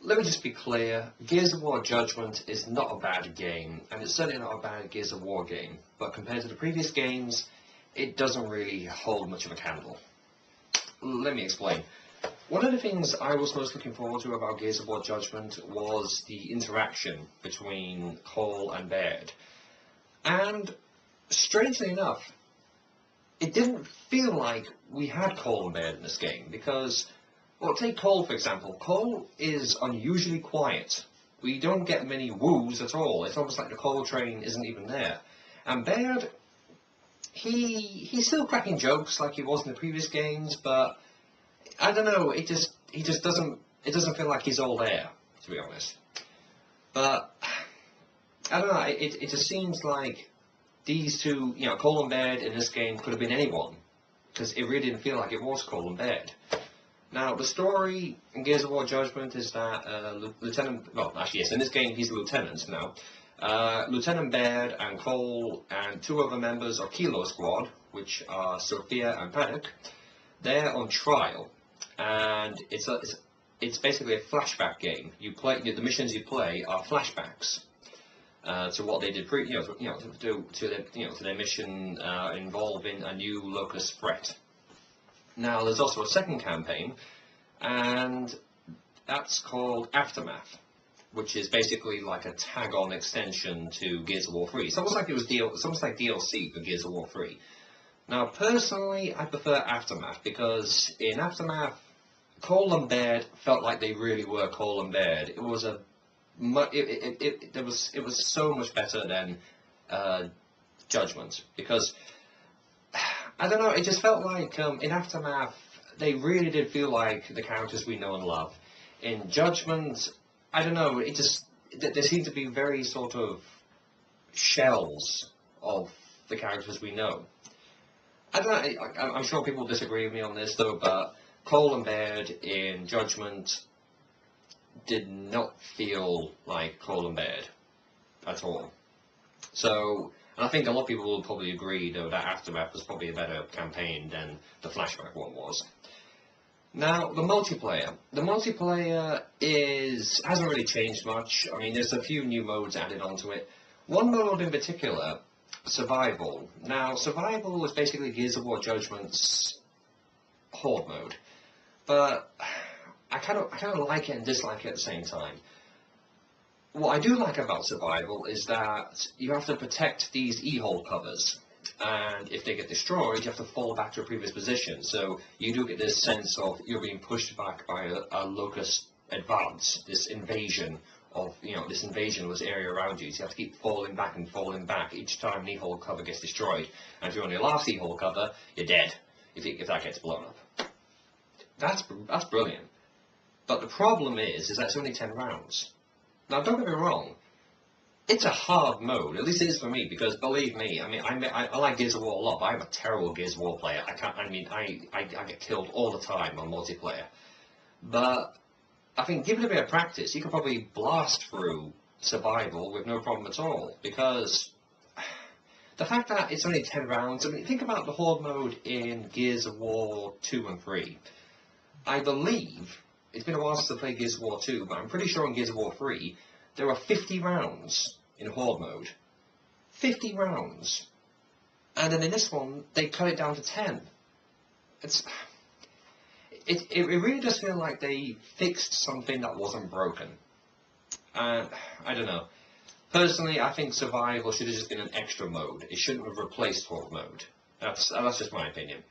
Let me just be clear, Gears of War Judgment is not a bad game, and it's certainly not a bad Gears of War game, but compared to the previous games, it doesn't really hold much of a candle. Let me explain. One of the things I was most looking forward to about Gears of War Judgment was the interaction between Cole and Baird. And, strangely enough, it didn't feel like we had Cole and Baird in this game, because, well, take Cole for example. Cole is unusually quiet. We don't get many woos at all. It's almost like the Cole train isn't even there. And Baird, he's still cracking jokes like he was in the previous games, but I don't know, he just doesn't feel like he's all there, to be honest. But I don't know, it just seems like these two, Cole and Baird in this game could have been anyone, because it really didn't feel like it was Cole and Baird. Now, the story in Gears of War Judgment is that in this game he's a lieutenant now. Lieutenant Baird and Cole and two other members of Kilo Squad, which are Sophia and Paddock, they're on trial, and it's basically a flashback game. You play the missions you play are flashbacks to what they did to their mission involving a new locust threat. Now, there's also a second campaign, and that's called Aftermath, which is basically like a tag-on extension to Gears of War 3. It's almost like DLC for Gears of War 3. Now, personally, I prefer Aftermath, because in Aftermath, Cole and Baird felt like they really were Cole and Baird. It was it was so much better than Judgment, because I don't know, it just felt like in Aftermath they really did feel like the characters we know and love. In Judgment, I don't know, there seem to be very sort of shells of the characters we know. I don't know, I'm sure people disagree with me on this though, but Cole and Baird in Judgment did not feel like Cole and Baird at all. So, and I think a lot of people will probably agree though that Aftermath was probably a better campaign than the flashback one was. Now, the multiplayer. The multiplayer hasn't really changed much. I mean, there's a few new modes added onto it. One mode in particular, Survival. Now, Survival is basically Gears of War Judgment's Horde mode. But I kind of like it and dislike it at the same time. What I do like about Survival is that you have to protect these E-hole covers, and if they get destroyed, you have to fall back to a previous position. So you do get this sense of you're being pushed back by a locust advance, this invasion of this area around you. So you have to keep falling back each time an E-hole cover gets destroyed. And if you're on your last E-hole cover, you're dead if that gets blown up. That's brilliant. But the problem is that it's only 10 rounds. Now, don't get me wrong, it's a hard mode, at least it is for me, because believe me, I mean, I like Gears of War a lot, but I'm a terrible Gears of War player. I get killed all the time on multiplayer. But I think given a bit of practice, you can probably blast through Survival with no problem at all, because the fact that it's only 10 rounds, I mean, think about the Horde mode in Gears of War 2 and 3. I believe, it's been a while since I played Gears of War 2, but I'm pretty sure in Gears of War 3, there are 50 rounds in Horde mode. 50 rounds. And then in this one, they cut it down to 10. It really does feel like they fixed something that wasn't broken. I don't know. Personally, I think Survival should have just been an extra mode. It shouldn't have replaced Horde mode. That's just my opinion.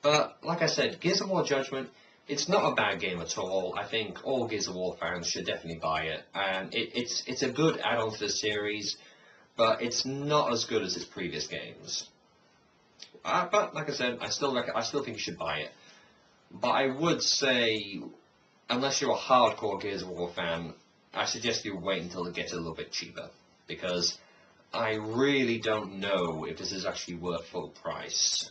But, like I said, Gears of War Judgment, it's not a bad game at all. I think all Gears of War fans should definitely buy it. And it's a good add-on to the series, but it's not as good as its previous games. But, like I said, I still think you should buy it. But I would say, unless you're a hardcore Gears of War fan, I suggest you wait until it gets a little bit cheaper. Because I really don't know if this is actually worth full price.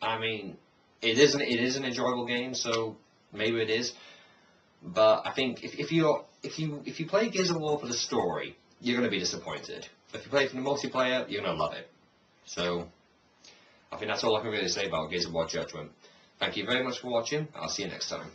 I mean, it is an enjoyable game, so maybe it is. But I think if you play Gears of War for the story, you're going to be disappointed. If you play it for the multiplayer, you're going to love it. So I think that's all I can really say about Gears of War Judgment. Thank you very much for watching. I'll see you next time.